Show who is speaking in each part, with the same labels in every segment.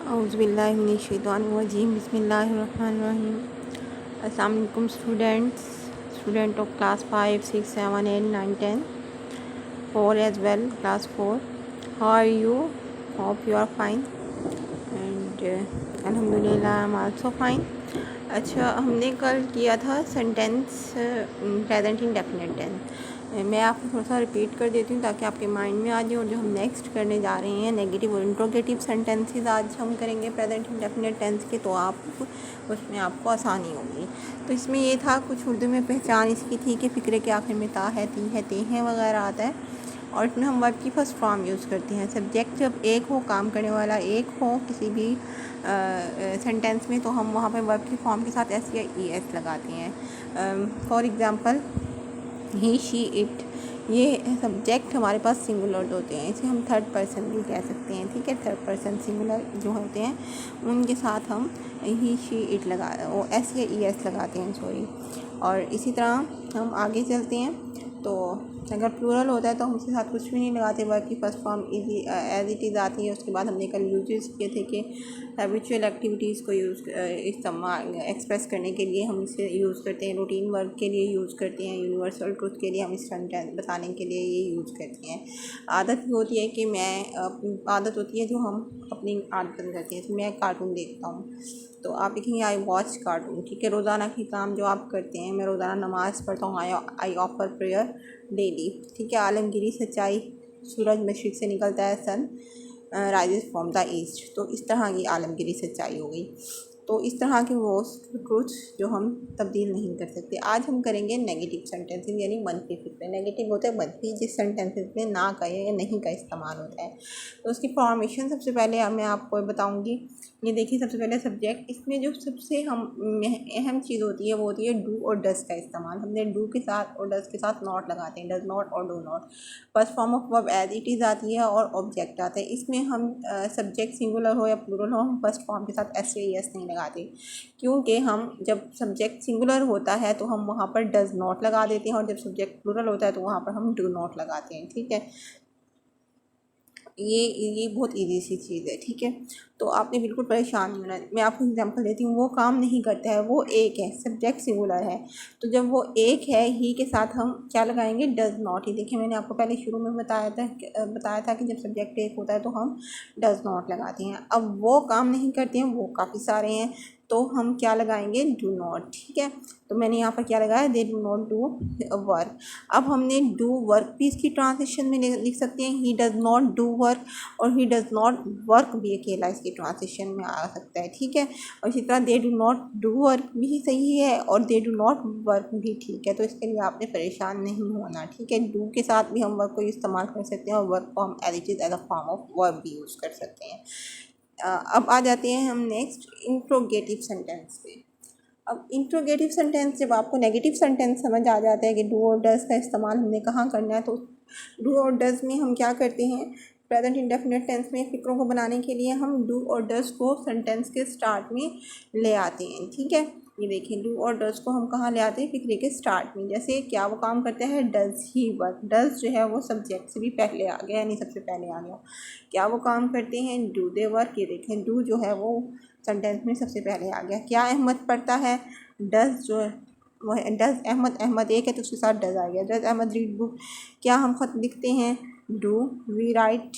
Speaker 1: औज़ुबिल्लाहिमिनश्शैतानिर्रजीम बिस्मिल्लाहिर्रहमानिर्रहीम। अस्सलाम वालेकुम student of class 5, 6, 7, 8, 9, 10, 4 as well, class 4. How are you? Hope you are fine and अल्हम्दुलिल्लाह I am also fine. अच्छा, हमने कल किया था सेंटेंस प्रेजेंट इंडेफिनिट टेंस। मैं आपको थोड़ा सा रिपीट कर देती हूँ ताकि आपके माइंड में आ जाए। और जो हम नेक्स्ट करने जा रहे हैं नेगेटिव और इंट्रोगेटिव सेंटेंसेस आज हम करेंगे प्रेजेंट इंडेफिनिट टेंस के, तो आप उसमें आपको आसानी होगी। तो इसमें ये था, कुछ उर्दू में पहचान इसकी थी कि फ़िक्रे के आखिर में ता है, ती है, ते हैं वगैरह आता है। और इसमें हम वर्ब की फर्स्ट फॉर्म यूज़ करते हैं। सब्जेक्ट जब एक हो, काम करने वाला एक हो किसी भी सेंटेंस में, तो हम वहाँ पर वर्ब की फॉर्म के साथ एस या ई एस लगाते हैं। For example he, she, it, ये सब्जेक्ट हमारे पास सिंगुलर होते हैं, इसे हम थर्ड पर्सन भी कह सकते हैं। ठीक है, थर्ड पर्सन सिंगुलर जो होते हैं उनके साथ हम ही, शी, इट वो एस या ई एस लगाते हैं, सॉरी। और इसी तरह हम आगे चलते हैं, तो अगर प्लूरल होता है तो हम उसके साथ कुछ भी नहीं लगाते, वर्ब की first form as it is आती है। उसके बाद हमने कल यूजेस किए थे कि हैबिचुअल एक्टिविटीज़ को इस्तेमाल एक्सप्रेस करने के लिए हम इसे यूज़ करते हैं, रूटीन वर्क के लिए यूज़ करते हैं, यूनिवर्सल ट्रुथ के लिए हम इस सेंटेंस बताने के लिए ये यूज़ करते हैं। आदत होती है कि आदत होती है जो हम अपनी आदत करते हैं। तो मैं कार्टून देखता हूँ, तो आप लिखेंगे आई वॉच कार्टून। ठीक है, रोज़ाना के काम जो आप करते हैं, मैं रोज़ाना नमाज़ पढ़ता हूँ, आई ऑफर प्रेयर डेली। ठीक है, आलमगीरी सच्चाई, सूरज मशरिक़ से निकलता है, sun rises from the east. तो इस तरह की आलमगीरी सच्चाई हो गई। तो इस तरह के वो ट्रूथ जो हम तब्दील नहीं कर सकते। आज हम करेंगे नेगेटिव सेंटेंसेस, यानी मनफी फिक्रे। नेगेटिव होते हैं मनफी, जिस सेंटेंसेस में ना का या नहीं का इस्तेमाल होता है। तो उसकी फॉर्मेशन सबसे पहले मैं आपको बताऊंगी। ये देखिए, सबसे पहले सब्जेक्ट, इसमें जो सबसे अहम चीज़ होती है वो होती है डू और डज का इस्तेमाल। हमने डू के साथ और डज के साथ नॉट लगाते हैं, डज नॉट और do not. First form of verb as it is आती है और ऑब्जेक्ट आता है। इसमें हम सब्जेक्ट सिंगुलर हो या प्लूरल हो, हम फर्स्ट फॉर्म के साथ एस या एस नहीं लगाते, क्योंकि हम जब सब्जेक्ट सिंगुलर होता है तो हम वहाँ पर डज नॉट लगा देते हैं, और जब सब्जेक्ट प्लूरल होता है तो वहाँ पर हम डू नॉट लगाते हैं। ठीक है, ये बहुत इजी सी चीज़ है। ठीक है, तो आपने बिल्कुल परेशान नहीं होना। मैं आपको एग्जांपल देती हूँ। वो काम नहीं करता है, वो एक है, सब्जेक्ट सिंगुलर है, तो जब वो एक है ही के साथ हम क्या लगाएंगे, डज नॉट ही। देखिए, मैंने आपको पहले शुरू में बताया था कि जब सब्जेक्ट एक होता है तो हम डज नॉट लगाते हैं। अब वो काम नहीं करते हैं, वो काफ़ी सारे हैं, तो हम क्या लगाएंगे, डू नॉट। ठीक है, तो मैंने यहाँ पर क्या लगाया, they do not do work. अब हमने डू वर्क भी इसकी ट्रांसलेशन में लिख सकते हैं, he does not do work, और ही डज नॉट वर्क भी अकेला इसकी ट्रांसलेशन में आ सकता है। ठीक है, और इसी तरह they do not do work भी सही है और दे डू नॉट वर्क भी ठीक है। तो इसके लिए आपने परेशान नहीं होना। ठीक है, डू के साथ भी हम वर्क को इस्तेमाल कर सकते हैं और वर्क को हम as it is as a form of verb भी यूज़ कर सकते हैं। अब आ जाते हैं हम नेक्स्ट इंट्रोगेटिव सेंटेंस पे। अब इंट्रोगेटिव सेंटेंस, जब आपको नेगेटिव सेंटेंस समझ आ जाता है कि डू और डज का इस्तेमाल हमने कहाँ करना है, तो डू और डज में हम क्या करते हैं, प्रेजेंट इंडेफिनिट टेंस में फिक्रों को बनाने के लिए हम डू और डज को सेंटेंस के स्टार्ट में ले आते हैं। ठीक है, ये देखिए, डू और डज को हम कहाँ ले आते हैं, फिक्रे के स्टार्ट में। जैसे क्या वो काम करता है, डज ही वर्क। डज जो है वो सब्जेक्ट से भी पहले आ गया, यानी सबसे पहले आ गया। क्या वो काम करते हैं, डू दे वर्क। ये देखें, डू जो है वो सेंटेंस में सबसे पहले आ गया। क्या अहमद पढ़ता है, डज जो है वो है डज अहमद। अहमद एक है तो उसके साथ डज आ गया, डज अहमद रीड बुक। क्या हम ख़त लिखते हैं, डू वी राइट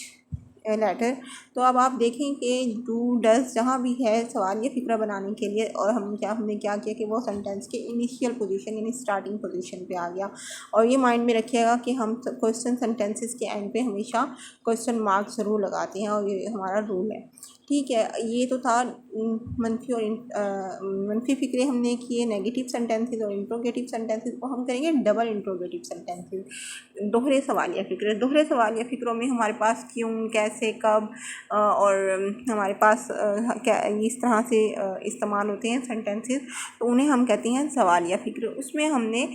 Speaker 1: लेटर। तो अब आप देखें कि डू डज जहाँ भी है सवाल ये फिक्रा बनाने के लिए, और हमने क्या किया कि वो सेंटेंस के इनिशियल पोजीशन यानी स्टार्टिंग पोजीशन पे आ गया। और ये माइंड में रखिएगा कि हम क्वेश्चन सेंटेंसेस के एंड पे हमेशा क्वेश्चन मार्क ज़रूर लगाते हैं, और ये हमारा रूल है। ठीक है, ये तो था मनफी और मनफी फिक्रे हमने किए, नेगेटिव सेंटेंसेस और इंट्रोगेटिव सेंटेंसेस को हम करेंगे डबल इंट्रोगेटिव सेंटेंसेस, दोहरे सवालिया फिक्रे। दोहरे सवालिया फिक्रों में हमारे पास क्यों, कैसे, कब और हमारे पास क्या इस तरह से इस्तेमाल होते हैं सेंटेंसेस, तो उन्हें हम कहते हैं सवालिया फिक्र। उसमें हमने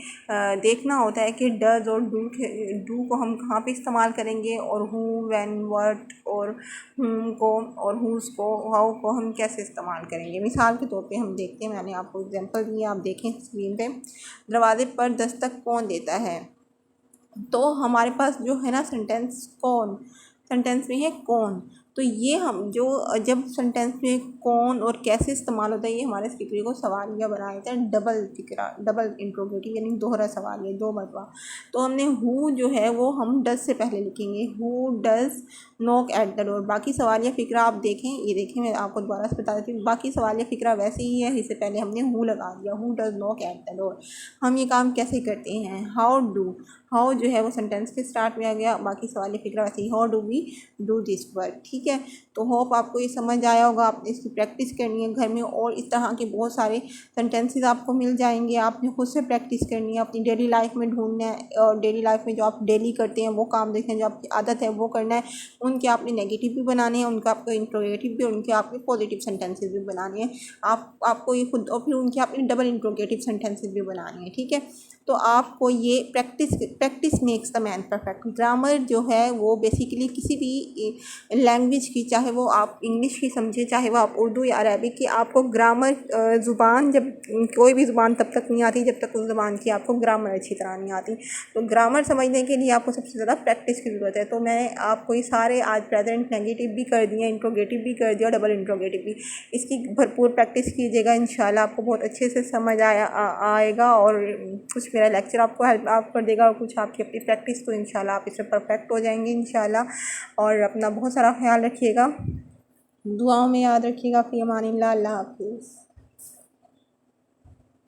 Speaker 1: देखना होता है कि डज और डू को हम कहाँ पे इस्तेमाल करेंगे, और हु, व्हेन, व्हाट और हुम को और हुज़ को, हाउ को हम कैसे इस्तेमाल करेंगे। मिसाल के तौर पे हम देखते हैं, मैंने आपको एग्जांपल दिया, आप देखें स्क्रीन पे। दरवाजे पर दस्तक कौन देता है, तो हमारे पास जो है ना सेंटेंस कौन, सेंटेंस में है कौन, तो ये हम जो जब सेंटेंस में कौन और कैसे इस्तेमाल होता है, ये हमारे फिक्रे को सवालिया बना देता है। डबल फिक्रा, डबल इंट्रोगेटिव यानी दोहरा सवाल है, दो मरतबा। तो हमने हु जो है वो हम डज से पहले लिखेंगे, who does knock at the door. बाकी सवालिया फ़िक्रा आप देखें, ये देखें मैं आपको दोबारा से बता देती हूँ, बाकी सवालिया फ़िक्रा वैसे ही है, इससे पहले हमने हु लगा दिया, who does knock at the door. हम ये काम कैसे करते हैं, हाउ डू, हाउ जो है वो सेंटेंस के स्टार्ट में आ गया, बाकी सवालिया फ़िक्रा वैसे ही, how do we do this work. ठीक है, तो होप आपको ये समझ आया होगा। आपने इसकी प्रैक्टिस करनी है घर में, और इस तरह के बहुत सारे सेंटेंसेस आपको मिल जाएंगे। आपने खुद से प्रैक्टिस करनी है, अपनी डेली लाइफ में ढूंढना है, और डेली लाइफ में जो आप डेली करते हैं वो काम देखें, जो आपकी आदत है वो करना है। उनके आपने नेगेटिव भी बनाने हैं, उनका आपको इंट्रोगेटिव भी, उनके आपके पॉजिटिव सेंटेंसेस भी बनाने हैं। आपको ये खुद, और फिर उनके आपने डबल इंट्रोगेटिव सेंटेंसेस भी बनाने हैं। ठीक है, तो आपको ये practice makes the man perfect. Grammar जो है वो बेसिकली किसी भी लैंग्वेज की, चाहे वो आप इंग्लिश की समझे, चाहे वो आप उर्दू या अरबिक की, आपको ग्रामर ज़ुबान, जब कोई भी ज़ुबान तब तक नहीं आती जब तक उस ज़ुबान की आपको ग्रामर अच्छी तरह नहीं आती। तो ग्रामर समझने के लिए आपको सबसे ज़्यादा प्रैक्टिस की ज़रूरत है। तो मैं आपको ये सारे आज प्रेजेंट नेगेटिव भी कर दिए, इंट्रोगेटिव भी कर दिया और डबल इंट्रोगेटिव भी। इसकी भरपूर प्रैक्टिस कीजिएगा, इंशाल्लाह आपको बहुत अच्छे से समझ आएगा, और कुछ मेरा लेक्चर आपको हेल्प आप कर देगा, और कुछ आपकी अपनी प्रैक्टिस, तो इंशाल्लाह आप इसमें परफेक्ट हो जाएंगे इंशाल्लाह। और अपना बहुत सारा ख्याल रखिएगा, दुआओं में याद रखिएगा। फ़ी अमानिल्लाह, अल्लाह हाफ़िज़।